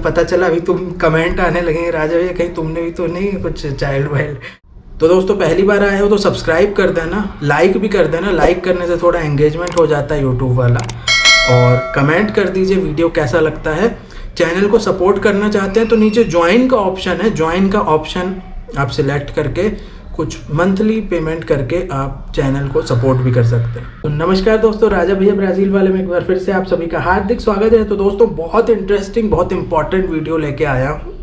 पता चला अभी तुम कमेंट आने लगे राजा भैया कहीं तुमने भी तो नहीं कुछ चाइल्ड वाइल्ड। तो दोस्तों पहली बार आए हो तो सब्सक्राइब कर देना, लाइक भी कर देना, लाइक करने से थोड़ा एंगेजमेंट हो जाता है यूट्यूब वाला, और कमेंट कर दीजिए वीडियो कैसा लगता है। चैनल को सपोर्ट करना चाहते हैं तो नीचे ज्वाइन का ऑप्शन है, ज्वाइन का ऑप्शन आप सिलेक्ट करके कुछ मंथली पेमेंट करके आप चैनल को सपोर्ट भी कर सकते हैं। तो नमस्कार दोस्तों, राजा भैया ब्राज़ील वाले में एक बार फिर से आप सभी का हार्दिक स्वागत है। तो दोस्तों बहुत इंटरेस्टिंग, बहुत इंपॉर्टेंट वीडियो लेके आया हूँ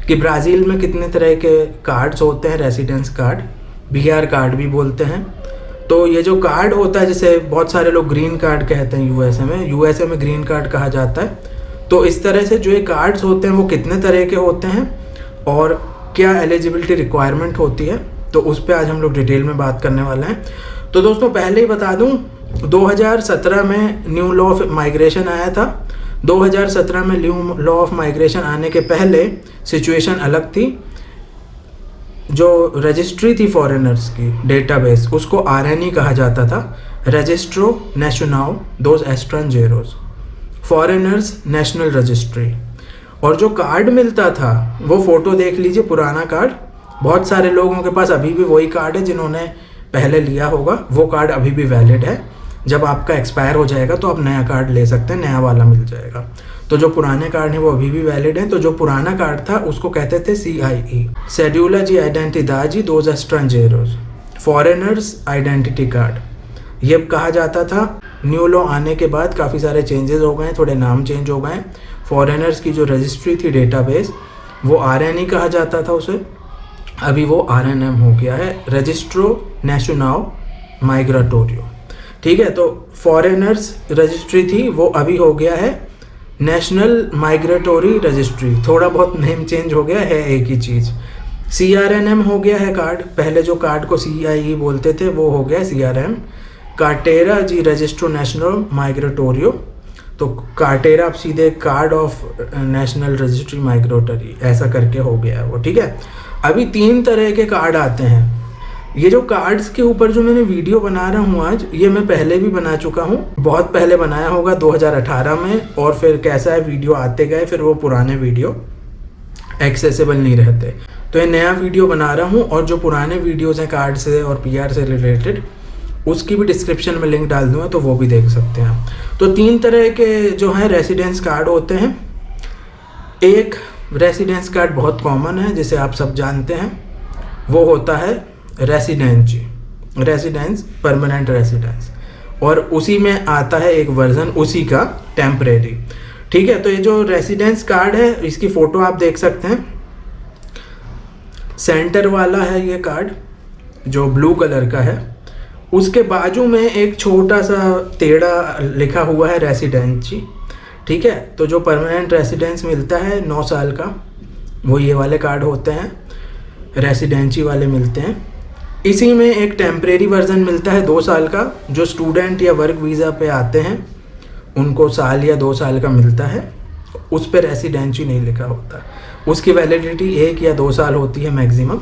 कि ब्राज़ील में कितने तरह के कार्ड्स होते हैं। रेसिडेंस कार्ड, बीआर कार्ड भी बोलते हैं। तो ये जो कार्ड होता है, जैसे बहुत सारे लोग ग्रीन कार्ड कहते हैं यूएसए में ग्रीन कार्ड कहा जाता है। तो इस तरह से जो ये कार्ड्स होते हैं वो कितने तरह के होते हैं और क्या एलिजिबिलिटी रिक्वायरमेंट होती है, तो उस पर आज हम लोग डिटेल में बात करने वाले हैं। तो दोस्तों पहले ही बता दूं, 2017 में न्यू लॉ ऑफ माइग्रेशन आया था। 2017 में न्यू लॉ ऑफ माइग्रेशन आने के पहले सिचुएशन अलग थी। जो रजिस्ट्री थी फॉरेनर्स की डेटाबेस, उसको आरएनई कहा जाता था, रजिस्ट्रो नेशनल दोज एस्ट्रेंजेरोस, फॉरेनर्स नेशनल रजिस्ट्री। और जो कार्ड मिलता था वो फ़ोटो देख लीजिए, पुराना कार्ड। बहुत सारे लोगों के पास अभी भी वही कार्ड है जिन्होंने पहले लिया होगा, वो कार्ड अभी भी वैलिड है। जब आपका एक्सपायर हो जाएगा तो आप नया कार्ड ले सकते हैं, नया वाला मिल जाएगा। तो जो पुराने कार्ड हैं वो अभी भी वैलिड हैं। तो जो पुराना कार्ड था उसको कहते थे CIE, शेड्यूला जी आइडेंटिदाजी दोज एस्ट्रेंजेरोस, फॉरेनर्स आइडेंटिटी कार्ड, ये कहा जाता था। न्यू लॉ आने के बाद काफ़ी सारे चेंजेस हो गए, थोड़े नाम चेंज हो गए। फॉरेनर्स की जो रजिस्ट्री थी डेटाबेस, वो RNE कहा जाता था उसे, अभी वो RNM हो गया है, रजिस्ट्रो नेशनल माइग्रेटोरियो। ठीक है, तो फॉरेनर्स रजिस्ट्री थी वो अभी हो गया है नेशनल माइग्रेटोरी रजिस्ट्री। थोड़ा बहुत नेम चेंज हो गया है, एक ही चीज़। CRNM हो गया है कार्ड, पहले जो कार्ड को CIE बोलते थे वो हो गया CRM, कार्टेरा जी रजिस्ट्रो नेशनल माइग्रेटोरियो। तो कार्टेरा आप सीधे card of national registry migratory ऐसा करके हो गया है वो। ठीक है, अभी 3 तरह के कार्ड आते हैं। ये जो कार्ड्स के ऊपर जो मैंने वीडियो बना रहा हूँ आज, ये मैं पहले भी बना चुका हूँ, बहुत पहले बनाया होगा 2018 में। और फिर कैसा है, वीडियो आते गए, फिर वो पुराने वीडियो एक्सेसिबल नहीं रहते। तो ये नया वीडियो बना रहा हूँ, और जो पुराने वीडियोज़ हैं कार्ड से और PR से रिलेटेड, उसकी भी डिस्क्रिप्शन में लिंक डाल दूँगा, तो वो भी देख सकते हैं। तो 3 तरह के जो हैं रेसिडेंस कार्ड होते हैं। एक रेसिडेंस कार्ड बहुत कॉमन है, जिसे आप सब जानते हैं, वो होता है रेसिडेंस परमानेंट रेसिडेंस, और उसी में आता है एक वर्जन उसी का, टेम्परेरी। ठीक है, तो ये जो रेसिडेंस कार्ड है, इसकी फ़ोटो आप देख सकते हैं। सेंटर वाला है ये कार्ड जो ब्लू कलर का है, उसके बाजू में एक छोटा सा टेढ़ा लिखा हुआ है रेसिडेंसी। ठीक है, तो जो परमानेंट रेसिडेंस मिलता है 9 साल का, वो ये वाले कार्ड होते हैं, रेसिडेंसी वाले मिलते हैं। इसी में एक टेम्परेरी वर्जन मिलता है 2 साल का। जो स्टूडेंट या वर्क वीज़ा पे आते हैं उनको साल या 2 साल का मिलता है, उस पर रेसिडेंसी नहीं लिखा होता। उसकी वैलिडिटी 1 या 2 साल होती है मैक्सिमम,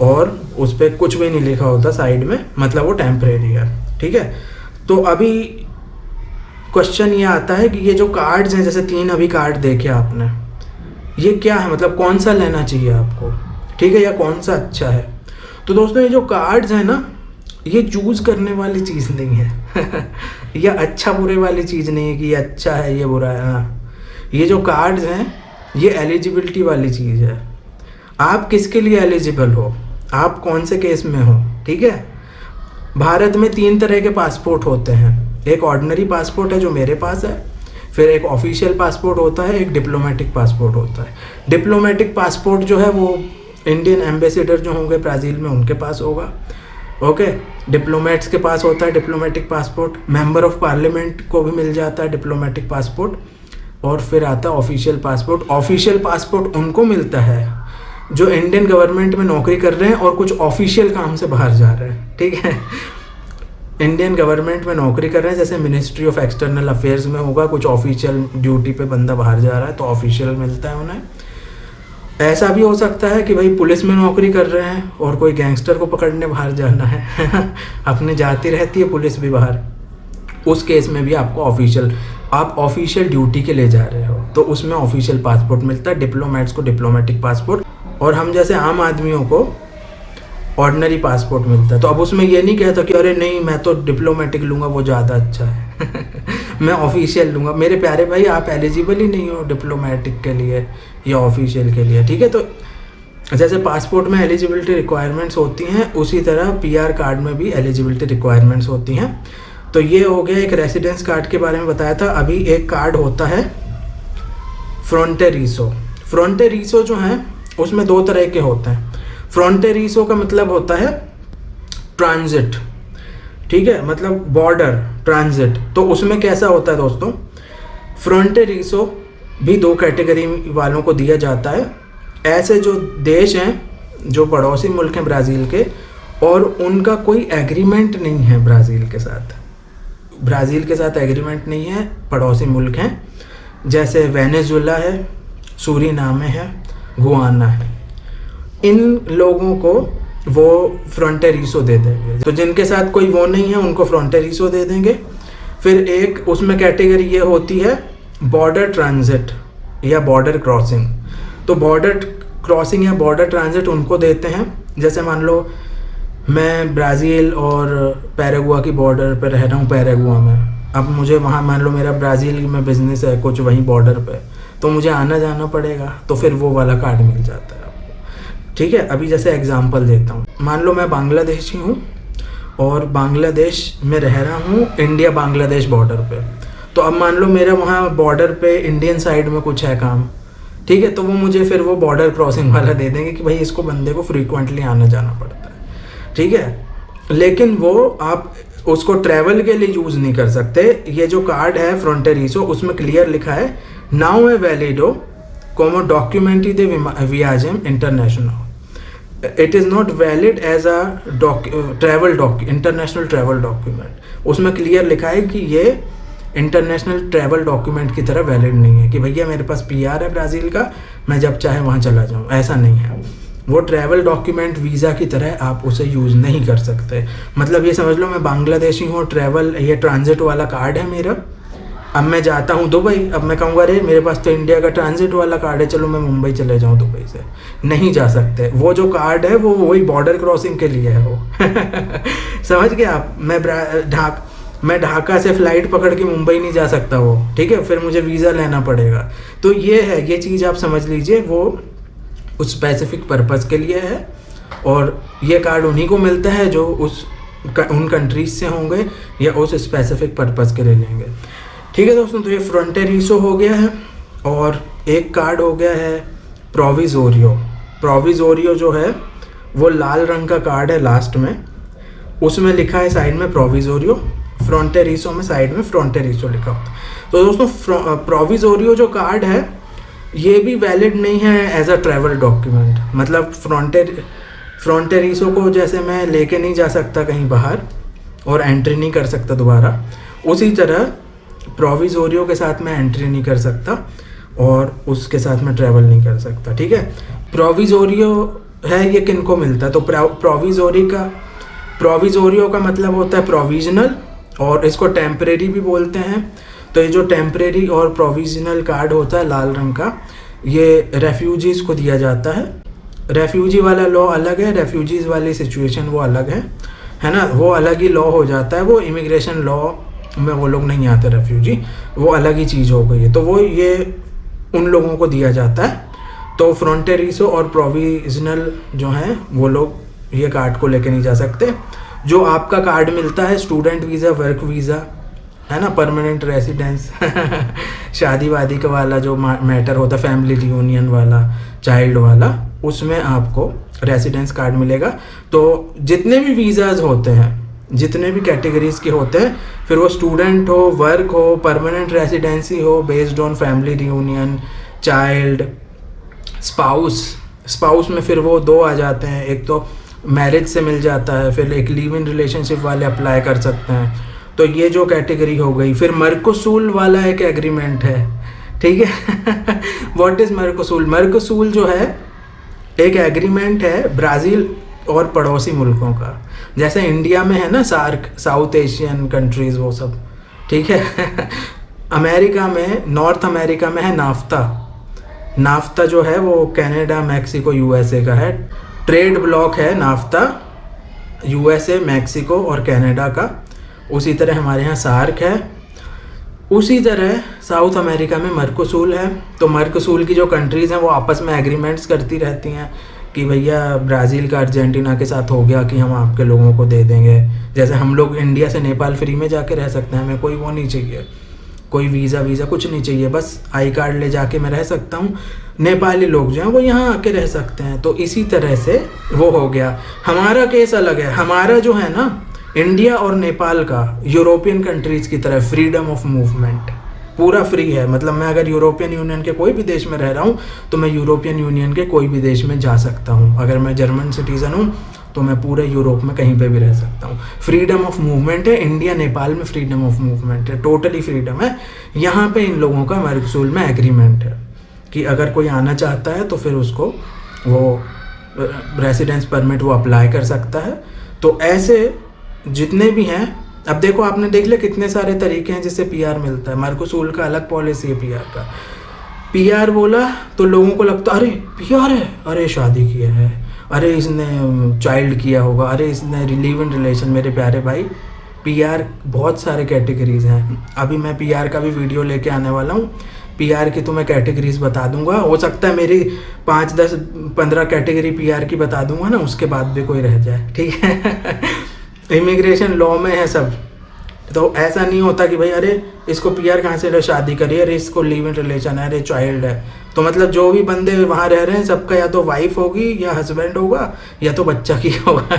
और उस पर कुछ भी नहीं लिखा होता साइड में, मतलब वो टेम्परेरी है। ठीक है, तो अभी क्वेश्चन ये आता है कि ये जो कार्ड्स हैं, जैसे 3 अभी कार्ड देखे आपने, ये क्या है, मतलब कौन सा लेना चाहिए आपको, ठीक है, या कौन सा अच्छा है। तो दोस्तों ये जो कार्ड्स हैं ना, ये चूज़ करने वाली चीज़ नहीं है या अच्छा बुरे वाली चीज़ नहीं है कि ये अच्छा है ये बुरा है। ये जो कार्ड्स हैं ये एलिजिबिलिटी वाली चीज़ है। आप किसके लिए एलिजिबल हो, आप कौन से केस में हो। ठीक है, भारत में 3 तरह के पासपोर्ट होते हैं। एक ऑर्डिनरी पासपोर्ट है जो मेरे पास है, फिर एक ऑफिशियल पासपोर्ट होता है, एक डिप्लोमेटिक पासपोर्ट होता है। डिप्लोमेटिक पासपोर्ट जो है वो इंडियन एम्बेसडर जो होंगे ब्राज़ील में उनके पास होगा। ओके, डिप्लोमेट्स के पास होता है diplomatic passport. Member of parliament को भी मिल जाता है डिप्लोमेटिक पासपोर्ट। और फिर आता है ऑफिशियल पासपोर्ट। ऑफिशियल पासपोर्ट उनको मिलता है जो इंडियन गवर्नमेंट में नौकरी कर रहे हैं और कुछ ऑफिशियल काम से बाहर जा रहे हैं। ठीक है, इंडियन गवर्नमेंट में नौकरी कर रहे हैं, जैसे मिनिस्ट्री ऑफ एक्सटर्नल अफेयर्स में होगा, कुछ ऑफिशियल ड्यूटी पे बंदा बाहर जा रहा है तो ऑफिशियल मिलता है उन्हें। ऐसा भी हो सकता है कि भाई पुलिस में नौकरी कर रहे हैं और कोई गैंगस्टर को पकड़ने बाहर जाना है अपने जाती रहती है पुलिस भी बाहर, उस केस में भी आपको ऑफिशियल आप ऑफिशियल ड्यूटी के लिए जा रहे हो तो उसमें ऑफिशियल पासपोर्ट मिलता है, डिप्लोमेट्स को डिप्लोमेटिक पासपोर्ट, और हम जैसे आम आदमियों को ऑर्डिनरी पासपोर्ट मिलता है। तो अब उसमें ये नहीं कहता कि अरे नहीं मैं तो डिप्लोमेटिक लूँगा वो ज़्यादा अच्छा है मैं ऑफिशियल लूँगा। मेरे प्यारे भाई, आप एलिजिबल ही नहीं हो डिप्लोमेटिक के लिए या ऑफिशियल के लिए, ठीक है। तो जैसे पासपोर्ट में एलिजिबिलिटी रिक्वायरमेंट्स होती हैं, उसी तरह पीआर कार्ड में भी एलिजिबिलिटी रिक्वायरमेंट्स होती हैं। तो ये हो गया एक रेसिडेंस कार्ड के बारे में बताया था। अभी एक कार्ड होता है फ्रंटेरिसो। फ्रंटेरिसो जो है उसमें 2 तरह के होते हैं। फ्रंटेरिसो का मतलब होता है ट्रांजिट, ठीक है, मतलब बॉर्डर ट्रांजिट। तो उसमें कैसा होता है दोस्तों, फ्रंटेरिसो भी 2 कैटेगरी वालों को दिया जाता है। ऐसे जो देश हैं जो पड़ोसी मुल्क हैं ब्राज़ील के, और उनका कोई एग्रीमेंट नहीं है ब्राज़ील के साथ, ब्राज़ील के साथ एग्रीमेंट नहीं है, पड़ोसी मुल्क हैं, जैसे वेनेजुएला है, सूरीनामे है, गुआना है। इन लोगों को वो फ्रंटेरिसो दे देंगे। तो जिनके साथ कोई वो नहीं है उनको फ्रंटेरिसो दे देंगे। फिर एक उसमें कैटेगरी ये होती है बॉर्डर ट्रांजिट या बॉर्डर क्रॉसिंग। तो बॉर्डर क्रॉसिंग या बॉर्डर ट्रांजिट उनको देते हैं, जैसे मान लो मैं ब्राज़ील और पैरागुआ की बॉर्डर पर रह रहा हूँ, पैरागुआ में। अब मुझे वहाँ मान लो मेरा ब्राज़ील में बिजनेस है कुछ वहीं बॉर्डर पे, तो मुझे आना जाना पड़ेगा, तो फिर वो वाला कार्ड मिल जाता है आपको, ठीक है। अभी जैसे एग्जांपल देता हूँ, मान लो मैं बांग्लादेशी हूँ और बांग्लादेश में रह रहा हूँ इंडिया बांग्लादेश बॉर्डर पे। तो अब मान लो मेरा वहाँ बॉर्डर पे इंडियन साइड में कुछ है काम, ठीक है, तो वो मुझे फिर वो बॉर्डर क्रॉसिंग वाला दे देंगे कि भाई इसको बंदे को फ्रीक्वेंटली आना जाना पड़ता है, ठीक है। लेकिन वो आप उसको ट्रैवल के लिए यूज़ नहीं कर सकते। ये जो कार्ड है फ्रंटेरिसो उसमें क्लियर लिखा है now A वैलिडो como documento de viagem international, it is not valid as a international travel document। उसमें क्लियर लिखा है कि ये इंटरनेशनल ट्रैवल डॉक्यूमेंट की तरह वैलिड नहीं है कि भैया मेरे पास पीआर है ब्राज़ील का, मैं जब चाहे वहाँ चला जाऊँ, ऐसा नहीं है। वो ट्रैवल डॉक्यूमेंट वीज़ा की तरह आप उसे यूज़ नहीं कर सकते। मतलब ये समझ लो मैं बांग्लादेशी हूँ, ट्रैवल ये ट्रांजिट वाला कार्ड है मेरा, अब मैं जाता हूँ दुबई, अब मैं कहूँगा अरे मेरे पास तो इंडिया का ट्रांजिट वाला कार्ड है, चलो मैं मुंबई चले जाऊँ दुबई से, नहीं जा सकते। वो जो कार्ड है वो वही बॉर्डर क्रॉसिंग के लिए है वो समझ गए आप। मैं ढाका से फ़्लाइट पकड़ के मुंबई नहीं जा सकता वो, ठीक है, फिर मुझे वीज़ा लेना पड़ेगा। तो ये है, ये चीज़ आप समझ लीजिए, वो उस स्पेसिफिक पर्पज़ के लिए है, और ये कार्ड उन्हीं को मिलता है जो उन कंट्रीज से होंगे या उस स्पेसिफिक पर्पज़ के लिए लेंगे, ठीक है दोस्तों। तो ये फ्रंटेरिसो हो गया है, और एक कार्ड हो गया है प्रोविज़ोरियो। प्रोविज़ोरियो जो है वो लाल रंग का कार्ड है, लास्ट में उसमें लिखा है साइड में प्रोविज़ोरियो, फ्रंटेरिसो में साइड में फ्रंटेरिसो लिखा होता है। तो दोस्तों प्रोविज़ोरियो जो कार्ड है ये भी वैलिड नहीं है एज अ ट्रैवल डॉक्यूमेंट। मतलब फ्रंटेरिसो को जैसे मैं लेके नहीं जा सकता कहीं बाहर और एंट्री नहीं कर सकता दोबारा, उसी तरह प्रोविज़ोरियो के साथ मैं एंट्री नहीं कर सकता और उसके साथ मैं ट्रैवल नहीं कर सकता, ठीक है। प्रोविज़ोरियो है ये किन को मिलता है, तो प्रोविज़ोरियो का मतलब होता है प्रोविजनल, और इसको टेम्परेरी भी बोलते हैं। तो ये जो टेम्परेरी और प्रोविजनल कार्ड होता है लाल रंग का, ये रेफ्यूजीज़ को दिया जाता है। रेफ्यूजी वाला लॉ अलग है, रेफ्यूजीज़ वाली सिचुएशन वो अलग है ना, वो अलग ही लॉ हो जाता है। वो इमिग्रेशन लॉ में वो लोग नहीं आते रेफ्यूजी, वो अलग ही चीज़ हो गई है। तो वो ये उन लोगों को दिया जाता है। तो फ्रंटेरिसो और प्रोविजनल जो हैं वो लोग ये कार्ड को लेके नहीं जा सकते। जो आपका कार्ड मिलता है स्टूडेंट वीज़ा, वर्क वीज़ा, है ना, परमानेंट रेसिडेंस शादी वादी का वाला जो मैटर होता है, फैमिली रियूनियन वाला, चाइल्ड वाला, उसमें आपको रेसिडेंस कार्ड मिलेगा। तो जितने भी वीज़ाज होते हैं, जितने भी कैटेगरीज़ के होते हैं, फिर वो स्टूडेंट हो, वर्क हो, परमानेंट रेसिडेंसी हो, based on family reunion, child, spouse में फिर वो 2 आ जाते हैं। एक तो मैरिज से मिल जाता है, फिर एक लिव इन रिलेशनशिप वाले अप्लाई कर सकते हैं। तो ये जो कैटेगरी हो गई। फिर मर्कोसूल वाला एक एग्रीमेंट है, ठीक है व्हाट इज़ मर्कोसूल? मर्कोसूल जो है एक एग्रीमेंट है ब्राज़ील और पड़ोसी मुल्कों का। जैसे इंडिया में है ना सार्क, साउथ एशियन कंट्रीज़, वो सब, ठीक है अमेरिका में, नॉर्थ अमेरिका में है नाफ्ता। नाफ्ता जो है वो कनाडा, मैक्सिको, यूएसए का है। ट्रेड ब्लॉक है नाफ्ता, यूएसए, मैक्सिको और कनाडा का। उसी तरह हमारे यहाँ सार्क है। उसी तरह साउथ अमेरिका में मर्कोसूल है। तो मर्कोसूल की जो कंट्रीज़ हैं वो आपस में एग्रीमेंट्स करती रहती हैं कि भैया ब्राज़ील का अर्जेंटीना के साथ हो गया कि हम आपके लोगों को दे देंगे। जैसे हम लोग इंडिया से नेपाल फ्री में जाके रह सकते हैं, हमें कोई वो नहीं चाहिए, कोई वीज़ा कुछ नहीं चाहिए, बस आई कार्ड ले जाके मैं रह सकता हूँ। नेपाली लोग जो हैं वो यहाँ आके रह सकते हैं। तो इसी तरह से वो हो गया। हमारा केस अलग है। हमारा जो है ना, इंडिया और नेपाल का यूरोपियन कंट्रीज़ की तरह फ्रीडम ऑफ मूवमेंट पूरा फ्री है। मतलब मैं अगर यूरोपियन यूनियन के कोई भी देश में रह रहा हूँ तो मैं यूरोपियन यूनियन के कोई भी देश में जा सकता हूँ। अगर मैं जर्मन सिटीज़न हूँ तो मैं पूरे यूरोप में कहीं पे भी रह सकता हूँ। फ्रीडम ऑफ मूवमेंट है। इंडिया नेपाल में फ्रीडम ऑफ मूवमेंट है, टोटली फ्रीडम है। यहाँ पे इन लोगों का मर्कोसूल में एग्रीमेंट है कि अगर कोई आना चाहता है तो फिर उसको वो रेसिडेंस परमिट वो अप्लाई कर सकता है। तो ऐसे जितने भी हैं, अब देखो आपने देख लिया कितने सारे तरीके हैं जिससे पीआर मिलता है। मर्कोसूल का अलग पॉलिसी है पीआर का। पीआर बोला तो लोगों को लगता अरे पीआर है, अरे शादी किया है, अरे इसने चाइल्ड किया होगा, अरे इसने लिव इन रिलेशन। मेरे प्यारे भाई, पीआर बहुत सारे कैटेगरीज हैं। अभी मैं पीआर का भी वीडियो लेके आने वाला हूँ। पीआर की तो मैं कैटेगरीज बता दूंगा। हो सकता है मेरी 5, 10, 15 कैटेगरी पीआर की बता दूंगा ना, उसके बाद भी कोई रह जाए, ठीक है। इमिग्रेशन लॉ में है सब। तो ऐसा नहीं होता कि भाई अरे इसको पीआर कहाँ से, शादी करी, अरे इसको लिव इन रिलेशन है, अरे चाइल्ड है। तो मतलब जो भी बंदे वहाँ रह रहे हैं सबका या तो वाइफ होगी या हस्बैंड होगा या तो बच्चा की होगा।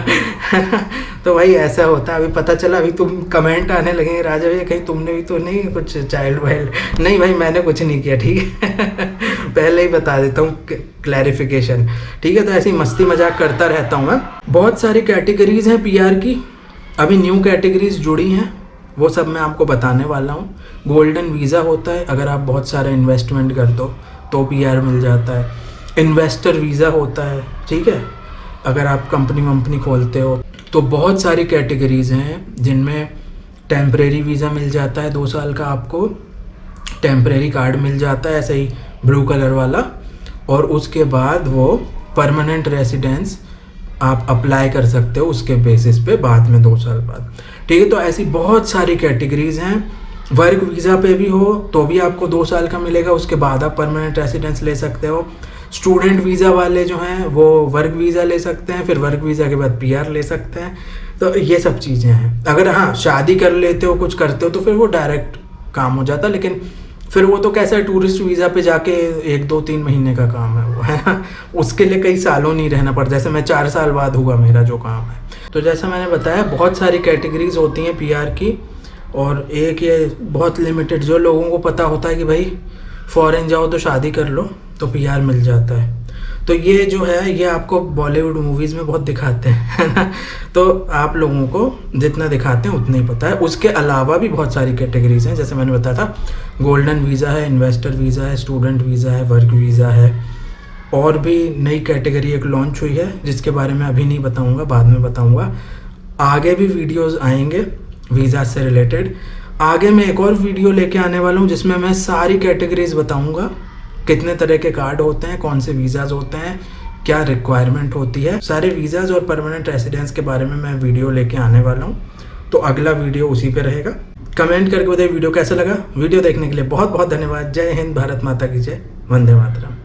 तो भाई ऐसा होता है। अभी पता चला, अभी तुम कमेंट आने लगेंगे राजा भैया कहीं तुमने भी तो नहीं कुछ चाइल्ड वाइल्ड। नहीं भाई, मैंने कुछ नहीं किया, ठीक है। पहले ही बता देता हूँ क्लैरिफिकेशन, ठीक है। तो ऐसी मस्ती मजाक करता रहता हूँ मैं। बहुत सारी कैटेगरीज हैं पीआर की, अभी न्यू कैटेगरीज जुड़ी हैं, वो सब मैं आपको बताने वाला हूँ। गोल्डन वीज़ा होता है, अगर आप बहुत सारा इन्वेस्टमेंट कर दो तो पीआर मिल जाता है। इन्वेस्टर वीज़ा होता है, ठीक है, अगर आप कंपनी वंपनी खोलते हो। तो बहुत सारी कैटेगरीज हैं जिनमें टेम्परेरी वीज़ा मिल जाता है 2 साल का, आपको टेम्परेरी कार्ड मिल जाता है ऐसे ही ब्लू कलर वाला। और उसके बाद वो परमानेंट रेसिडेंस आप अप्लाई कर सकते हो उसके बेसिस पे बाद में 2 साल बाद, ठीक है। तो ऐसी बहुत सारी कैटेगरीज हैं। वर्क वीज़ा पे भी हो तो भी आपको 2 साल का मिलेगा, उसके बाद आप परमानेंट रेसिडेंस ले सकते हो। स्टूडेंट वीज़ा वाले जो हैं वो वर्क वीज़ा ले सकते हैं, फिर वर्क वीज़ा के बाद पीआर ले सकते हैं। तो ये सब चीज़ें हैं। अगर हाँ शादी कर लेते हो, कुछ करते हो तो फिर वो डायरेक्ट काम हो जाता, लेकिन फिर वो तो कैसा टूरिस्ट वीज़ा पे जाके 1, 2, 3 महीने का काम है वो, है ना। उसके लिए कई सालों नहीं रहना पड़ता, जैसे मैं 4 साल बाद हुआ मेरा जो काम है। तो जैसा मैंने बताया बहुत सारी कैटेगरीज होती हैं पीआर की, और एक ये बहुत लिमिटेड जो लोगों को पता होता है कि भाई फॉरेन जाओ तो शादी कर लो तो पीआर मिल जाता है। तो ये जो है ये आपको बॉलीवुड मूवीज़ में बहुत दिखाते हैं, है ना। तो आप लोगों को जितना दिखाते हैं उतना ही पता है। उसके अलावा भी बहुत सारी कैटेगरीज हैं, जैसे मैंने बताया था गोल्डन वीज़ा है, इन्वेस्टर वीज़ा है, स्टूडेंट वीज़ा है, वर्क वीज़ा है। और भी नई कैटेगरी एक लॉन्च हुई है जिसके बारे में अभी नहीं बताऊँगा, बाद में बताऊँगा। आगे भी वीडियोज़ आएंगे वीज़ा से रिलेटेड। आगे मैं एक और वीडियो लेके आने वाला हूँ जिसमें मैं सारी कैटेगरीज बताऊँगा, कितने तरह के कार्ड होते हैं, कौन से वीज़ाज़ होते हैं, क्या रिक्वायरमेंट होती है। सारे वीज़ाज़ और परमानेंट रेसिडेंस के बारे में मैं वीडियो लेके आने वाला हूँ। तो अगला वीडियो उसी पे रहेगा। कमेंट करके बताइए वीडियो कैसा लगा। वीडियो देखने के लिए बहुत बहुत धन्यवाद। जय हिंद, भारत माता की जय, वंदे मातरम।